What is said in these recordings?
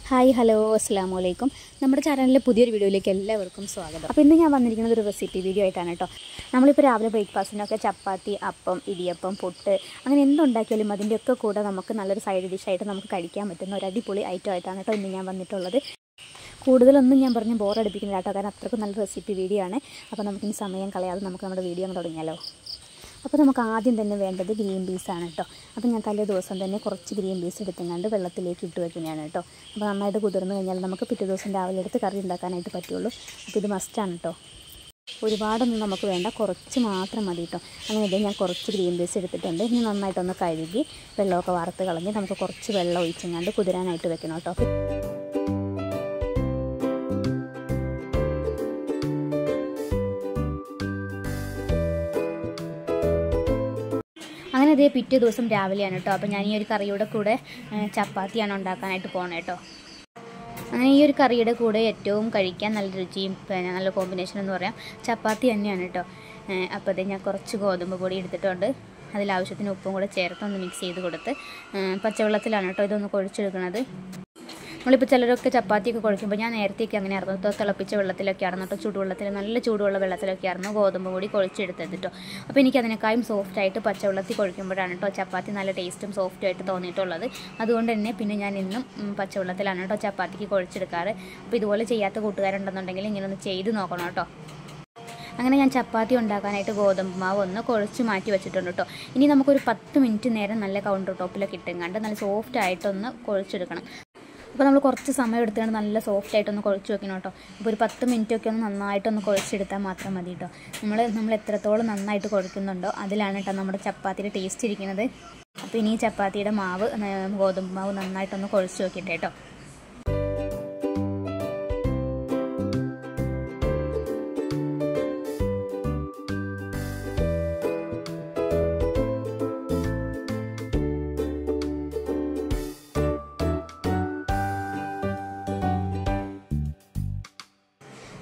Hi hello അസ്സലാമു അലൈക്കും. നമ്മുടെ ചാനലിലെ പുതിയൊരു വീഡിയോയിലേക്ക് എല്ലാവർക്കും സ്വാഗതം. അപ്പോൾ ഇന്ന് ഞാൻ വന്നിരിക്കുന്നത് ഒരു റെസിപ്പി വീഡിയോ ആയിട്ടാണ് കേട്ടോ. നമ്മളിപ്പോൾ രാവിലെ ബ്രേക്ക്ഫാസ്റ്റിനൊക്കെ ചപ്പാത്തി, അപ്പം, ഇടിയപ്പം, പുട്ട് അങ്ങനെ എന്തുണ്ടാക്കിയാലും അതിൻ്റെയൊക്കെ കൂടെ നമുക്ക് നല്ലൊരു സൈഡ് ഡിഷായിട്ട് നമുക്ക് കഴിക്കാൻ പറ്റുന്ന ഒരു അടിപൊളി ഐറ്റം ആയിട്ടാണ് കേട്ടോ ഇന്ന് ഞാൻ വന്നിട്ടുള്ളത്. കൂടുതലൊന്നും ഞാൻ പറഞ്ഞ് ബോറടിപ്പിക്കുന്നില്ല കേട്ടോ, കാരണം അത്രയ്ക്ക് നല്ല റെസിപ്പി വീഡിയോ ആണ്. അപ്പോൾ നമുക്കിനി സമയം കളയാതെ നമുക്ക് നമ്മുടെ വീഡിയോ അങ്ങ് തുടങ്ങിയാലോ. അപ്പോൾ നമുക്ക് ആദ്യം തന്നെ വേണ്ടത് ഗ്രീൻ പീസാണ് കേട്ടോ. അപ്പോൾ ഞാൻ തലേ ദിവസം തന്നെ കുറച്ച് ഗ്രീൻ പീസ് എടുത്തുകൊണ്ട് വെള്ളത്തിലേക്ക് ഇട്ട് വെക്കുന്നതാണ് കേട്ടോ. അപ്പോൾ നന്നായിട്ട് കുതിർന്ന് കഴിഞ്ഞാൽ നമുക്ക് പിറ്റേ ദിവസം രാവിലെ എടുത്ത് കറി ഉണ്ടാക്കാനായിട്ട് പറ്റുള്ളൂ. അപ്പോൾ ഇത് മസ്റ്റാണ് കേട്ടോ. ഒരുപാടൊന്നും നമുക്ക് വേണ്ട, കുറച്ച് മാത്രം മതി കേട്ടോ. അങ്ങനെ ഞാൻ കുറച്ച് ഗ്രീൻ പീസ് എടുത്തിട്ടുണ്ട്. ഇനി നന്നായിട്ടൊന്ന് കഴുകി വെള്ളമൊക്കെ വറുത്ത് കളഞ്ഞ് നമുക്ക് കുറച്ച് വെള്ളം ഒഴിച്ചെങ്ങാണ്ട് കുതിരാനായിട്ട് വെക്കണം കേട്ടോ. അങ്ങനെ അതേ പിറ്റേ ദിവസം രാവിലെയാണ് കേട്ടോ. അപ്പോൾ ഞാൻ ഈ ഒരു കറിയുടെ കൂടെ ചപ്പാത്തിയാണ് ഉണ്ടാക്കാനായിട്ട് പോകണം കേട്ടോ. അങ്ങനെ ഈ ഒരു കറിയുടെ കൂടെ ഏറ്റവും കഴിക്കാൻ നല്ല രുചിയും പിന്നെ നല്ല കോമ്പിനേഷൻ എന്ന് പറയാം ചപ്പാത്തി തന്നെയാണ് കേട്ടോ. അപ്പോൾ അതേ ഞാൻ കുറച്ച് ഗോതമ്പ് പൊടി എടുത്തിട്ടുണ്ട്. അതിലാവശ്യത്തിന് ഉപ്പും കൂടെ ചേർത്ത് ഒന്ന് മിക്സ് ചെയ്ത് കൊടുത്ത് പച്ചവെള്ളത്തിലാണ് കേട്ടോ ഇതൊന്ന് കുഴച്ചെടുക്കുന്നത്. നമ്മളിപ്പോൾ ചിലരൊക്കെ ചപ്പാത്തിയൊക്കെ കുഴയ്ക്കുമ്പോൾ ഞാൻ നേരത്തേക്ക് അങ്ങനെ ആയിരുന്നു, തിളപ്പിച്ച വെള്ളത്തിലൊക്കെ ആയിരുന്നു കേട്ടോ, ചൂടുവെള്ളത്തിൽ നല്ല ചൂടുള്ള വെള്ളത്തിലൊക്കെ ആയിരുന്നു ഗോതമ്പ് പൊടി കുഴച്ചെടുത്തത് കേട്ടോ. അപ്പോൾ എനിക്കതിനേക്കാളും സോഫ്റ്റായിട്ട് പച്ചവെള്ളത്തിൽ കുഴയ്ക്കുമ്പോഴാണ് കേട്ടോ ചപ്പാത്തി നല്ല ടേസ്റ്റും സോഫ്റ്റുമായിട്ട് തോന്നിയിട്ടുള്ളത്. അതുകൊണ്ട് തന്നെ പിന്നെ ഞാൻ ഇന്നും പച്ചവെള്ളത്തിലാണ് കേട്ടോ ചപ്പാത്തിക്ക് കുഴച്ചെടുക്കാറ്. അപ്പോൾ ഇതുപോലെ ചെയ്യാത്ത കൂട്ടുകാരുണ്ടെന്നുണ്ടെങ്കിൽ ഇങ്ങനെ ഒന്ന് ചെയ്ത് നോക്കണം കേട്ടോ. അങ്ങനെ ഞാൻ ചപ്പാത്തി ഉണ്ടാക്കാനായിട്ട് ഗോതമ്പ് മാവ് ഒന്ന് കുഴച്ച് മാറ്റി വെച്ചിട്ടുണ്ട് കേട്ടോ. ഇനി നമുക്കൊരു 10 മിനിറ്റ് നേരം നല്ല കൗണ്ടർ ടോപ്പിലൊക്കെ ഇട്ടുങ്ങാണ്ട് നല്ല സോഫ്റ്റായിട്ടൊന്ന് കുഴച്ചെടുക്കണം. അപ്പോൾ നമ്മൾ കുറച്ച് സമയം എടുത്തുകൊണ്ട് നല്ല സോഫ്റ്റായിട്ടൊന്ന് കുഴച്ച് വെക്കണം കേട്ടോ. അപ്പോൾ ഒരു 10 മിനിറ്റൊക്കെ ഒന്ന് നന്നായിട്ടൊന്ന് കുഴച്ചെടുത്താൽ മാത്രം മതി കേട്ടോ. നമ്മൾ എത്രത്തോളം നന്നായിട്ട് കുഴക്കുന്നുണ്ടോ അതിലാണ് കേട്ടോ നമ്മുടെ ചപ്പാത്തിയുടെ ടേസ്റ്റ് ഇരിക്കുന്നത്. അപ്പോൾ ഇനി ഈ ചപ്പാത്തിയുടെ മാവ് ഗോതമ്പ് മാവ് നന്നായിട്ടൊന്ന് കുഴച്ച് വെക്കട്ടെ കേട്ടോ.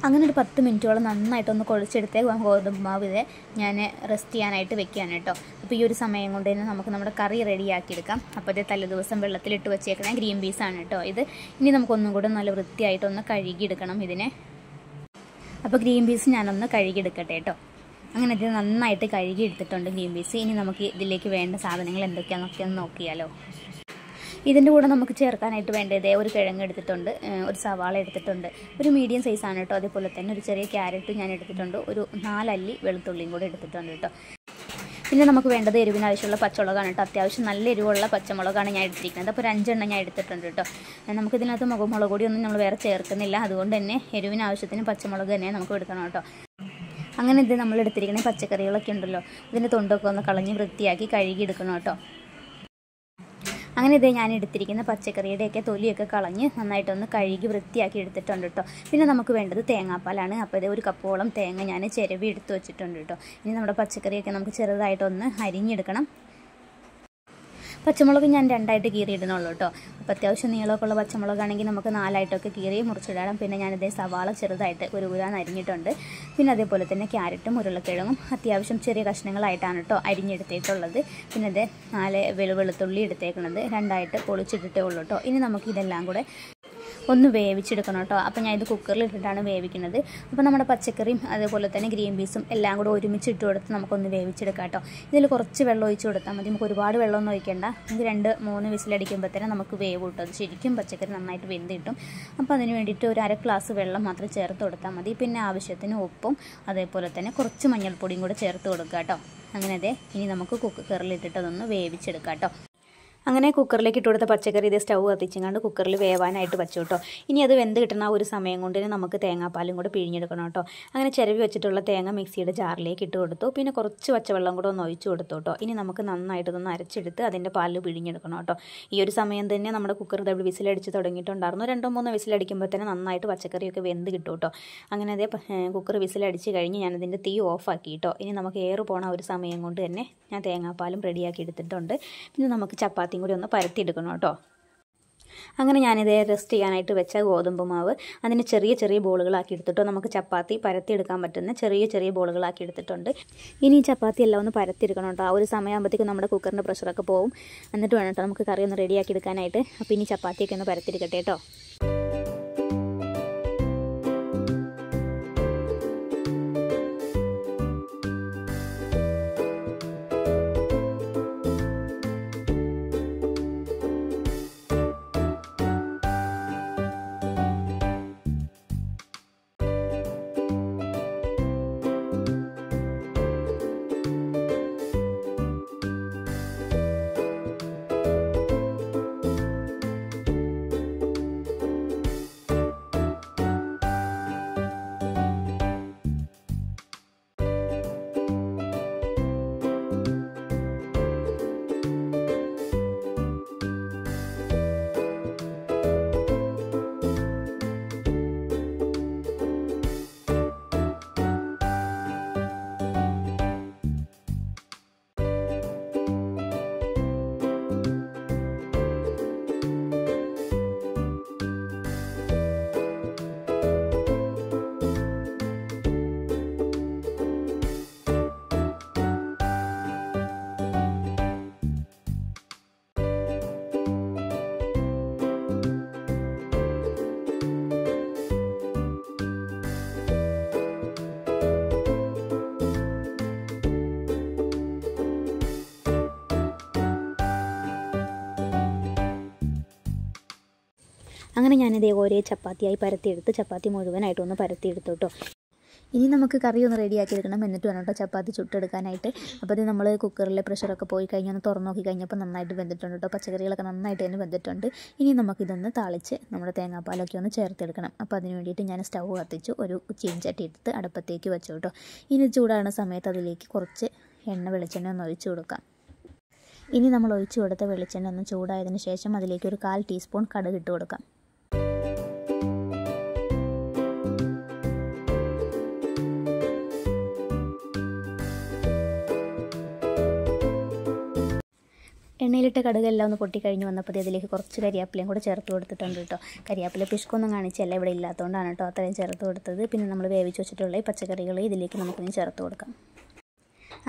അങ്ങനെ ഒരു 10 മിനിറ്റോളം നന്നായിട്ടൊന്ന് കുഴച്ചെടുത്തേ ഗോതമ്പ് മാവ് ഇതേ ഞാൻ റെസ്റ്റ് ചെയ്യാനായിട്ട് വെക്കുകയാണ് കേട്ടോ. അപ്പോൾ ഈ ഒരു സമയം കൊണ്ട് തന്നെ നമുക്ക് നമ്മുടെ കറി റെഡിയാക്കിയെടുക്കാം. അപ്പോൾ ഇത് തലേദിവസം വെള്ളത്തിലിട്ട് വെച്ചേക്കണ ഗ്രീൻ പീസാണ് കേട്ടോ ഇത്. ഇനി നമുക്കൊന്നും കൂടെ നല്ല വൃത്തിയായിട്ടൊന്ന് കഴുകിയെടുക്കണം ഇതിനെ. അപ്പോൾ ഗ്രീൻ പീസ് ഞാനൊന്ന് കഴുകിയെടുക്കട്ടെ കേട്ടോ. അങ്ങനെ ഇത് നന്നായിട്ട് കഴുകി എടുത്തിട്ടുണ്ട് ഗ്രീൻ പീസ്. ഇനി നമുക്ക് ഇതിലേക്ക് വേണ്ട സാധനങ്ങൾ എന്തൊക്കെയാണെന്നൊക്കെ ഒന്ന് നോക്കിയാലോ. ഇതിൻ്റെ കൂടെ നമുക്ക് ചേർക്കാനായിട്ട് വേണ്ടത് ഒരു കിഴങ്ങ് എടുത്തിട്ടുണ്ട്, ഒരു സവാള എടുത്തിട്ടുണ്ട്, ഒരു മീഡിയം സൈസാണ് കേട്ടോ. അതേപോലെ തന്നെ ഒരു ചെറിയ ക്യാരറ്റ് ഞാൻ എടുത്തിട്ടുണ്ട്, ഒരു 4 അല്ലി വെളുത്തുള്ളിയും കൂടെ എടുത്തിട്ടുണ്ട് കേട്ടോ. പിന്നെ നമുക്ക് വേണ്ടത് എരിവിന് ആവശ്യമുള്ള പച്ചമുളകാണ് കേട്ടോ. അത്യാവശ്യം നല്ല എരിവുള്ള പച്ചമുളകാണ് ഞാൻ എടുത്തിരിക്കുന്നത്. അപ്പോൾ ഒരു 5 എണ്ണം ഞാൻ എടുത്തിട്ടുണ്ട് കേട്ടോ. നമുക്കിതിനകത്ത് മുളക് പൊടിയൊന്നും നമ്മൾ വേറെ ചേർക്കുന്നില്ല, അതുകൊണ്ട് തന്നെ എരിവിന് ആവശ്യത്തിന് പച്ചമുളക് തന്നെ നമുക്ക് എടുക്കണം കേട്ടോ. അങ്ങനെ ഇത് നമ്മൾ എടുത്തിരിക്കുന്ന പച്ചക്കറികളൊക്കെ ഉണ്ടല്ലോ, ഇതിൻ്റെ തൊണ്ടൊക്കെ ഒന്ന് കളഞ്ഞ് വൃത്തിയാക്കി കഴുകി എടുക്കണം കേട്ടോ. അങ്ങനെ ഇത് ഞാൻ എടുത്തിരിക്കുന്ന പച്ചക്കറിയുടെയൊക്കെ തൊലിയൊക്കെ കളഞ്ഞ് നന്നായിട്ടൊന്ന് കഴുകി വൃത്തിയാക്കി എടുത്തിട്ടുണ്ട് കേട്ടോ. പിന്നെ നമുക്ക് വേണ്ടത് തേങ്ങാപ്പാലാണ്. അപ്പോൾ ഇത് 1 കപ്പോളം തേങ്ങ ഞാൻ ചിരവി എടുത്ത് വെച്ചിട്ടുണ്ട് കേട്ടോ. ഇനി നമ്മുടെ പച്ചക്കറിയൊക്കെ നമുക്ക് ചെറുതായിട്ടൊന്ന് അരിഞ്ഞെടുക്കണം. പച്ചമുളക് ഞാൻ 2ആയിട്ട് കീറിയിടുന്നുള്ളൂ കേട്ടോ. അപ്പോൾ അത്യാവശ്യം നീളമൊക്കെ ഉള്ള പച്ചമുളകാണെങ്കിൽ നമുക്ക് 4ആയിട്ടൊക്കെ കീറി മുറിച്ചിടാം. പിന്നെ ഞാനിതേ സവാള ചെറുതായിട്ട് ഉരുകുരാൻ അരിഞ്ഞിട്ടുണ്ട്. പിന്നെ അതേപോലെ തന്നെ ക്യാരറ്റും ഉരുളക്കിഴങ്ങും അത്യാവശ്യം ചെറിയ കഷ്ണങ്ങളായിട്ടാണ് കേട്ടോ അരിഞ്ഞെടുത്തേക്കുള്ളത്. പിന്നെ ഇത് 4 വെളുത്തുള്ളി എടുത്തേക്കുന്നത് 2ആയിട്ട് പൊളിച്ചിട്ടിട്ടേ ഉള്ളൂ കേട്ടോ. ഇനി നമുക്ക് ഇതെല്ലാം കൂടെ ഒന്ന് വേവിച്ചെടുക്കണം കേട്ടോ. അപ്പോൾ ഞാൻ ഇത് കുക്കറിലിട്ടിട്ടാണ് വേവിക്കുന്നത്. അപ്പോൾ നമ്മുടെ പച്ചക്കറിയും അതേപോലെ തന്നെ ഗ്രീൻ പീസും എല്ലാം കൂടെ ഒരുമിച്ച് ഇട്ട് കൊടുത്ത് നമുക്കൊന്ന് വേവിച്ചെടുക്കാം കേട്ടോ. ഇതിൽ കുറച്ച് വെള്ളം ഒഴിച്ച് കൊടുത്താൽ മതി, നമുക്ക് ഒരുപാട് വെള്ളമൊന്നും ഒഴിക്കേണ്ട. നമുക്ക് 2-3 വിസിലടിക്കുമ്പോൾ തന്നെ നമുക്ക് വേവ് കിട്ടും. അത് ശരിക്കും പച്ചക്കറി നന്നായിട്ട് വെന്ത് കിട്ടും. അപ്പോൾ അതിന് വേണ്ടിയിട്ട് ഒരു 1/2 ഗ്ലാസ് വെള്ളം മാത്രം ചേർത്ത് കൊടുത്താൽ മതി. പിന്നെ ആവശ്യത്തിന് ഉപ്പും അതേപോലെ തന്നെ കുറച്ച് മഞ്ഞൾപ്പൊടിയും കൂടെ ചേർത്ത് കൊടുക്കുക കേട്ടോ. അങ്ങനെ അതെ ഇനി നമുക്ക് കുക്കറിലിട്ടിട്ട് അതൊന്ന് വേവിച്ചെടുക്കാം കേട്ടോ. അങ്ങനെ കുക്കറിലേക്ക് ഇട്ട് കൊടുത്ത പച്ചക്കറി ഇതേ സ്റ്റൗ കത്തിച്ചങ്ങാണ്ട് കുക്കറിൽ വേവാനായിട്ട് വെച്ചു കേട്ടോ. ഇനി അത് വെന്ത് കിട്ടുന്ന ഒരു സമയം കൊണ്ട് തന്നെ നമുക്ക് തേങ്ങാപ്പാലും കൂടെ പിഴിഞ്ഞെടുക്കണം കേട്ടോ. അങ്ങനെ ചിരവി വെച്ചിട്ടുള്ള തേങ്ങ മിക്സിയുടെ ജാറിലേക്ക് ഇട്ട് കൊടുത്തു. പിന്നെ കുറച്ച് പച്ചവെള്ളം കൂടെ ഒന്ന് ഒഴിച്ചു കൊടുത്തു കേട്ടോ. ഇനി നമുക്ക് നന്നായിട്ടൊന്ന് അരച്ചെടുത്ത് അതിൻ്റെ പാല് പിഴിഞ്ഞെടുക്കണം കേട്ടോ. ഈ ഒരു സമയം തന്നെ നമ്മുടെ കുക്കർ ഇതവിടെ വിസിലടിച്ച് തുടങ്ങിയിട്ടുണ്ടായിരുന്നു. 2-3 വിസിലടിക്കുമ്പോൾ തന്നെ നന്നായിട്ട് പച്ചക്കറിയൊക്കെ വെന്ത് കിട്ടും കേട്ടോ. അങ്ങനെ അതേ കുക്കർ വിസിലടിച്ച് കഴിഞ്ഞ് ഞാനതിൻ്റെ തീ ഓഫാക്കി കേട്ടോ. ഇനി നമുക്ക് എയർ പോണ ഒരു സമയം കൊണ്ട് തന്നെ ഞാൻ തേങ്ങാപ്പാലും റെഡിയാക്കി എടുത്തിട്ടുണ്ട്. പിന്നെ നമുക്ക് ചപ്പാത്തി കൂടി ഒന്ന് പരത്തിയെടുക്കണം കേട്ടോ. അങ്ങനെ ഞാനിത് റെസ്റ്റ് ചെയ്യാനായിട്ട് വെച്ച ഗോതമ്പ് മാവ് അതിന് ചെറിയ ചെറിയ ബോളുകളാക്കി എടുത്തിട്ടോ നമുക്ക് ചപ്പാത്തി പരത്തിയെടുക്കാൻ പറ്റുന്ന ചെറിയ ചെറിയ ബോളുകളാക്കി എടുത്തിട്ടുണ്ട്. ഇനി ഈ ചപ്പാത്തി എല്ലാം ഒന്ന് പരത്തിയെടുക്കണം കേട്ടോ. ആ ഒരു സമയമാകുമ്പോഴത്തേക്കും നമ്മുടെ കുക്കറിൻ്റെ പ്രഷറൊക്കെ പോകും. എന്നിട്ട് വേണം കേട്ടോ നമുക്ക് കറി ഒന്ന് റെഡിയാക്കി എടുക്കാനായിട്ട്. അപ്പോൾ ഇനി ചപ്പാത്തിയൊക്കെ ഒന്ന് പരത്തിയെടുക്കട്ടെ കേട്ടോ. അങ്ങനെ ഞാനിതേ ഓരോ ചപ്പാത്തിയായി പരത്തിയെടുത്ത് ചപ്പാത്തി മുഴുവനായിട്ടൊന്ന് പരത്തിയെടുത്തു കേട്ടോ. ഇനി നമുക്ക് കറി ഒന്ന് റെഡിയാക്കി എടുക്കണം, എന്നിട്ട് വേണം കേട്ടോ ചപ്പാത്തി ചുട്ടെടുക്കാനായിട്ട്. അപ്പോൾ ഇത് നമ്മൾ കുക്കറിലെ പ്രഷറൊക്കെ പോയി കഴിഞ്ഞ് ഒന്ന് തുറന്ന് നോക്കി കഴിഞ്ഞപ്പോൾ നന്നായിട്ട് വെന്തിട്ടുണ്ട് കേട്ടോ. പച്ചക്കറികളൊക്കെ നന്നായിട്ട് തന്നെ വെന്തിട്ടുണ്ട്. ഇനി നമുക്കിതൊന്ന് താളിച്ച് നമ്മുടെ തേങ്ങാപ്പാലൊക്കെ ഒന്ന് ചേർത്തെടുക്കണം. അപ്പോൾ അതിന് വേണ്ടിയിട്ട് ഞാൻ സ്റ്റൗ കത്തിച്ചു ഒരു ചീൻചട്ടി എടുത്ത് അടുപ്പത്തേക്ക് വെച്ചു കേട്ടോ. ഇനി ചൂടാകുന്ന സമയത്ത് അതിലേക്ക് കുറച്ച് വെളിച്ചെണ്ണ ഒന്ന് ഒഴിച്ചു കൊടുക്കാം. ഇനി നമ്മൾ ഒഴിച്ചു കൊടുത്ത വെളിച്ചെണ്ണ ഒന്ന് ചൂടായതിന് ശേഷം അതിലേക്ക് ഒരു 1/4 ടീസ്പൂൺ കടുക് ഇട്ട് കൊടുക്കാം. എണ്ണയിലിട്ട കടുകെല്ലാം ഒന്ന് പൊട്ടിക്കഴിഞ്ഞ് വന്നപ്പോൾ അതിലേക്ക് കുറച്ച് കരിയാപ്പിലയും കൂടെ ചേർത്ത് കൊടുത്തിട്ടുണ്ട് കേട്ടോ. കരിയാപ്പില പിഷ്കൊന്നും കാണിച്ചല്ല, ഇവിടെ ഇല്ലാത്തതുകൊണ്ടാണ് കേട്ടോ അത്രയും ചേർത്ത് കൊടുത്തത്. പിന്നെ നമ്മൾ വേവിച്ച് വെച്ചിട്ടുള്ള ഈ പച്ചക്കറികൾ ഇതിലേക്ക് നമുക്കിനി ചേർത്ത് കൊടുക്കാം.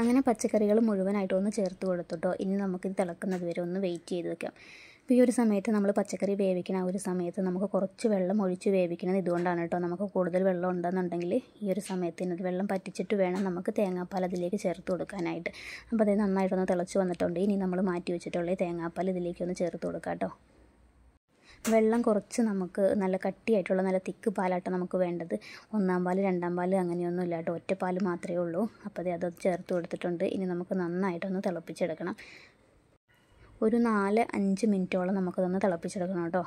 അങ്ങനെ പച്ചക്കറികൾ മുഴുവനായിട്ടൊന്ന് ചേർത്ത് കൊടുത്തിട്ടോ. ഇനി നമുക്കിത് തിളക്കുന്നത് വരെ ഒന്ന് വെയിറ്റ് ചെയ്ത് വെക്കാം. അപ്പോൾ ഈ ഒരു സമയത്ത് നമ്മൾ പച്ചക്കറി വേവിക്കുന്ന ആ ഒരു സമയത്ത് നമുക്ക് കുറച്ച് വെള്ളം ഒഴിച്ച് വേവിക്കുന്നത് ഇതുകൊണ്ടാണ് കേട്ടോ. നമുക്ക് കൂടുതൽ വെള്ളം ഉണ്ടെന്നുണ്ടെങ്കിൽ ഈ ഒരു സമയത്ത് വെള്ളം പറ്റിച്ചിട്ട് വേണം നമുക്ക് തേങ്ങാപ്പാൽ അതിലേക്ക് ചേർത്ത് കൊടുക്കാനായിട്ട്. അപ്പോൾ അത് നന്നായിട്ടൊന്ന് തിളച്ച് വന്നിട്ടുണ്ട്. ഇനി നമ്മൾ മാറ്റി വെച്ചിട്ടുള്ള ഈ തേങ്ങാപ്പാൽ ഇതിലേക്കൊന്ന് ചേർത്ത് കൊടുക്കാം കേട്ടോ. വെള്ളം കുറച്ച് നമുക്ക് നല്ല കട്ടിയായിട്ടുള്ള നല്ല തിക്ക് പാലാട്ടോ നമുക്ക് വേണ്ടത്. 1-ാം പാൽ 2-ാം പാൽ അങ്ങനെയൊന്നും ഇല്ല കേട്ടോ, ഒറ്റ പാൽ മാത്രമേ ഉള്ളൂ. അപ്പോൾ അത് ചേർത്ത് കൊടുത്തിട്ടുണ്ട്. ഇനി നമുക്ക് നന്നായിട്ടൊന്ന് തിളപ്പിച്ചെടുക്കണം. ഒരു 4-5 മിനിറ്റോളം നമുക്കതൊന്ന് തിളപ്പിച്ചെടുക്കണം കേട്ടോ.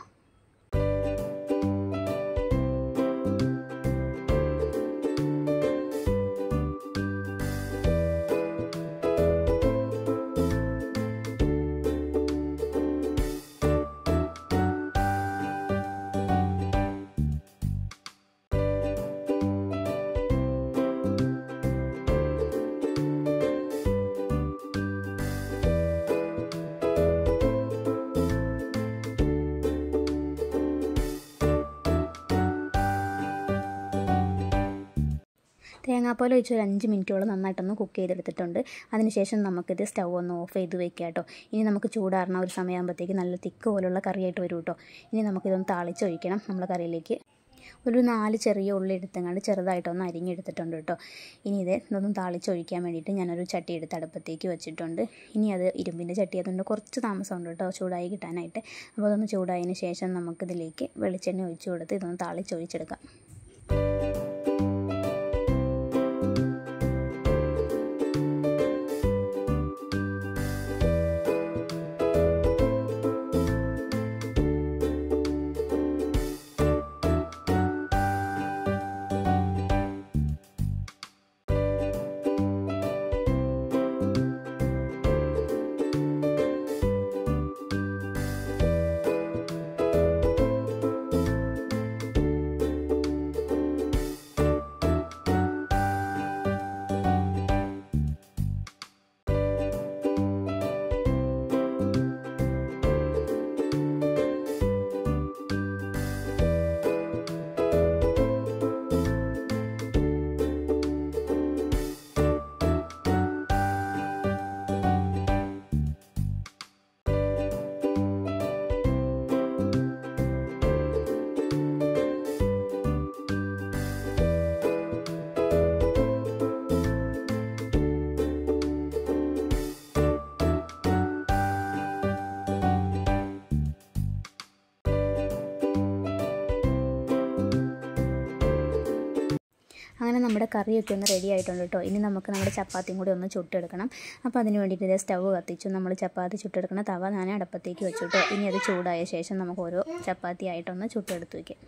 തേങ്ങാപ്പാൽ ഒഴിച്ച് ഒരു 5 മിനിറ്റോളം നന്നായിട്ടൊന്ന് കുക്ക് ചെയ്തെടുത്തിട്ടുണ്ട്. അതിനുശേഷം നമുക്കിത് സ്റ്റൗ ഒന്ന് ഓഫ് ചെയ്ത് വെക്കാം കേട്ടോ. ഇനി നമുക്ക് ചൂടാറുന്ന ഒരു സമയമാകുമ്പോഴത്തേക്ക് നല്ല തിക്ക് പോലുള്ള കറിയായിട്ട് വരും കേട്ടോ. ഇനി നമുക്കിതൊന്ന് താളിച്ചൊഴിക്കണം നമ്മുടെ കറിയിലേക്ക്. ഒരു 4 ചെറിയ ഉള്ളി എടുത്തങ്ങാണ്ട് ചെറുതായിട്ടൊന്ന് അരിഞ്ഞെടുത്തിട്ടുണ്ട് കേട്ടോ. ഇനി ഇതൊന്ന് താളിച്ചൊഴിക്കാൻ വേണ്ടിയിട്ട് ഞാനൊരു ചട്ടി എടുത്ത് അടുപ്പത്തേക്ക് വെച്ചിട്ടുണ്ട്. ഇനി അത് ഇരുമ്പിൻ്റെ ചട്ടി, അതുകൊണ്ട് കുറച്ച് താമസമുണ്ട് കേട്ടോ ചൂടായി കിട്ടാനായിട്ട്. അപ്പോൾ അതൊന്ന് ചൂടായതിന് ശേഷം നമുക്കിതിലേക്ക് വെളിച്ചെണ്ണ ഒഴിച്ച് കൊടുത്ത് ഇതൊന്ന് താളിച്ചൊഴിച്ചെടുക്കാം. അങ്ങനെ നമ്മുടെ കറിയൊക്കെ ഒന്ന് റെഡി ആയിട്ടുണ്ട് കേട്ടോ. ഇനി നമുക്ക് നമ്മുടെ ചപ്പാത്തിയും കൂടി ഒന്ന് ചുട്ടെടുക്കണം. അപ്പോൾ അതിന് വേണ്ടിയിട്ട് ഇതേ സ്റ്റവ് കത്തിച്ചു. നമ്മൾ ചപ്പാത്തി ചുട്ടെടുക്കുന്ന തവ ഞാൻ അടുപ്പത്തേക്ക് വെച്ചു കേട്ടോ. ഇനി അത് ചൂടായ ശേഷം നമുക്ക് ഓരോ ചപ്പാത്തി ആയിട്ടൊന്ന് ചുട്ടെടുത്ത് വയ്ക്കാം.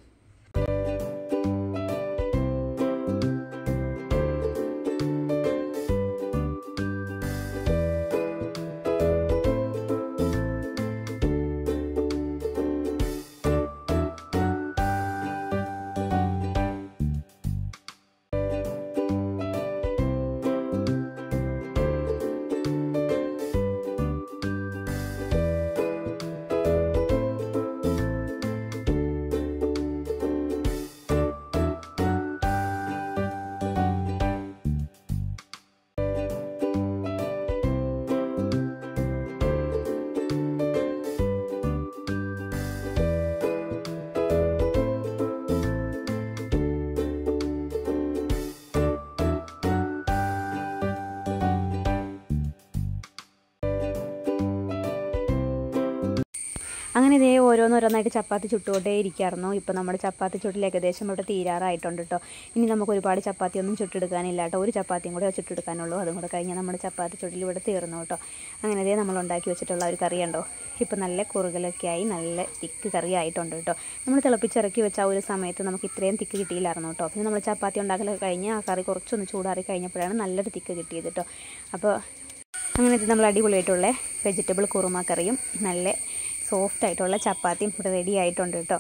അങ്ങനെ ഇതേ ഓരോന്നോരോന്നായിട്ട് ചപ്പാത്തി ചുട്ടുകൊണ്ടേ ഇരിക്കായിരുന്നു. ഇപ്പോൾ നമ്മുടെ ചപ്പാത്തി ചുട്ടിൽ ഏകദേശം ഇവിടെ തീരാറായിട്ടുണ്ട് കേട്ടോ. ഇനി നമുക്ക് ഒരുപാട് ചപ്പാത്തിയൊന്നും ചുട്ടെടുക്കാനില്ല കേട്ടോ. ഒരു ചപ്പാത്തിയും കൂടെ ചുട്ടെടുക്കാനുള്ളൂ. അതും കൂടെ കഴിഞ്ഞാൽ നമ്മുടെ ചപ്പാത്തി ചുട്ടിൽ ഇവിടെ തീർന്നു കേട്ടോ. അങ്ങനെ ഇതേ നമ്മൾ ഉണ്ടാക്കി വെച്ചിട്ടുള്ള ഒരു കറി ഉണ്ടോ, ഇപ്പോൾ നല്ല കുറുകലൊക്കെ ആയി നല്ല തിക്ക് കറി ആയിട്ടുണ്ട് കേട്ടോ. നമ്മൾ തിളപ്പിച്ചിറക്കി വെച്ച ആ ഒരു സമയത്ത് നമുക്ക് ഇത്രയും തിക്ക് കിട്ടിയില്ലായിരുന്നു കേട്ടോ. പിന്നെ നമ്മൾ ചപ്പാത്തി ഉണ്ടാക്കലൊക്കെ കഴിഞ്ഞ് ആ കറി കുറച്ചൊന്ന് ചൂടാറി കഴിഞ്ഞപ്പോഴാണ് നല്ലൊരു തിക്ക് കിട്ടിയത് കേട്ടോ. അപ്പോൾ അങ്ങനെ നമ്മൾ അടിപൊളിയായിട്ടുള്ള വെജിറ്റബിൾ കുറുമ കറിയും നല്ല സോഫ്റ്റ് ആയിട്ടുള്ള ചപ്പാത്തിയും ഇവിടെ റെഡി ആയിട്ടുണ്ട് കേട്ടോ.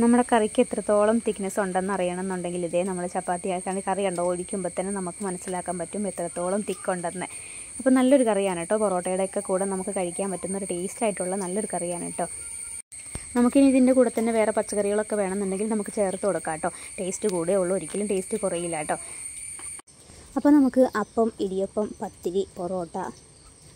നമ്മുടെ കറിക്ക് എത്രത്തോളം തിക്നെസ് ഉണ്ടെന്ന് അറിയണമെന്നുണ്ടെങ്കിൽ ഇതേ നമ്മൾ ചപ്പാത്തി ആക്കാണ്ട് കറി കണ്ടോ ഒഴിക്കുമ്പോൾ തന്നെ നമുക്ക് മനസ്സിലാക്കാൻ പറ്റും എത്രത്തോളം തിക്കുണ്ടെന്ന്. അപ്പോൾ നല്ലൊരു കറിയാണ് കേട്ടോ. പൊറോട്ടയുടെയൊക്കെ കൂടെ നമുക്ക് കഴിക്കാൻ പറ്റുന്ന ഒരു ടേസ്റ്റ് ആയിട്ടുള്ള നല്ലൊരു കറിയാണ് കേട്ടോ. നമുക്കിനി ഇതിൻ്റെ കൂടെ തന്നെ വേറെ പച്ചക്കറികളൊക്കെ വേണമെന്നുണ്ടെങ്കിൽ നമുക്ക് ചേർത്ത് കൊടുക്കാം കേട്ടോ. ടേസ്റ്റ് കൂടെ ഉള്ളൂ, ഒരിക്കലും ടേസ്റ്റ് കുറയില്ല കേട്ടോ. അപ്പോൾ നമുക്ക് അപ്പം, ഇടിയപ്പം, പത്തിരി, പൊറോട്ട,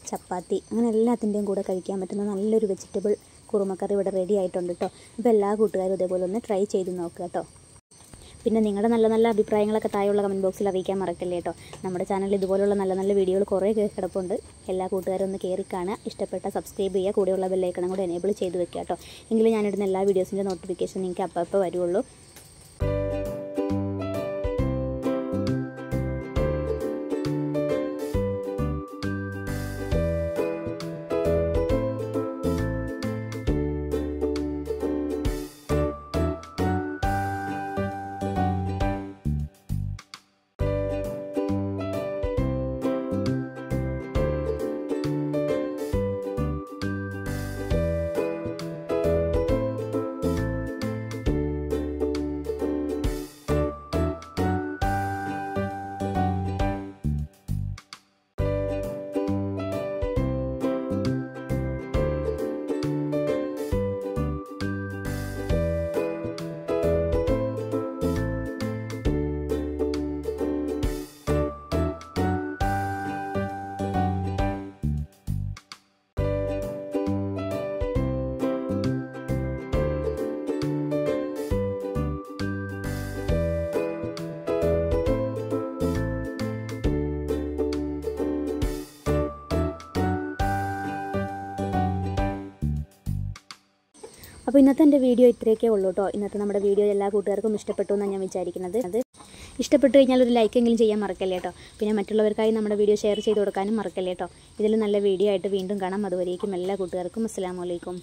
ചപ്പാത്തി അങ്ങനെ എല്ലാത്തിൻ്റെയും കൂടെ കഴിക്കാൻ പറ്റുന്ന നല്ലൊരു വെജിറ്റബിൾ കുറുമക്കറി ഇവിടെ റെഡി ആയിട്ടുണ്ട് കേട്ടോ. അപ്പോൾ എല്ലാ കൂട്ടുകാരും ഇതേപോലെ ഒന്ന് ട്രൈ ചെയ്ത് നോക്കുക കേട്ടോ. പിന്നെ നിങ്ങളുടെ നല്ല നല്ല അഭിപ്രായങ്ങളൊക്കെ താഴെയുള്ള കമൻറ്റ് ബോക്സിൽ അറിയിക്കാൻ മറക്കല്ലേ കേട്ടോ. നമ്മുടെ ചാനലിൽ ഇതുപോലുള്ള നല്ല നല്ല വീഡിയോകൾ കുറേ കിടപ്പുണ്ട്. എല്ലാ കൂട്ടുകാരും ഒന്ന് കയറി കാണുക, ഇഷ്ടപ്പെട്ട സബ്സ്ക്രൈബ് ചെയ്യുക, കൂടെയുള്ള ബെല്ലൈക്കണും കൂടെ എനേബിൾ ചെയ്ത് വെക്കുക കേട്ടോ. എങ്കിലും ഞാനിടുന്ന എല്ലാ വീഡിയോസിൻ്റെ നോട്ടിഫിക്കേഷൻ നിങ്ങൾക്ക് അപ്പോൾ വരുള്ളൂ. അപ്പോൾ ഇന്നത്തെ എൻ്റെ വീഡിയോ ഇത്രയൊക്കെ ഉള്ളൂ കേട്ടോ. ഇന്നത്തെ നമ്മുടെ വീഡിയോ എല്ലാ കൂട്ടുകാർക്കും ഇഷ്ടപ്പെട്ടു എന്നാണ് ഞാൻ വിചാരിക്കുന്നത്. അത് ഇഷ്ടപ്പെട്ട് കഴിഞ്ഞാൽ ഒരു ലൈക്കെങ്കിലും ചെയ്യാൻ മറക്കല്ലേ കേട്ടോ. പിന്നെ മറ്റുള്ളവർക്കായി നമ്മുടെ വീഡിയോ ഷെയർ ചെയ്ത് കൊടുക്കാനും മറക്കല്ലേ കേട്ടോ. ഇതിൽ നല്ല വീഡിയോ ആയിട്ട് വീണ്ടും കാണാം. അതുവരേക്കും എല്ലാ കൂട്ടുകാർക്കും അസ്സലാമു അലൈക്കും.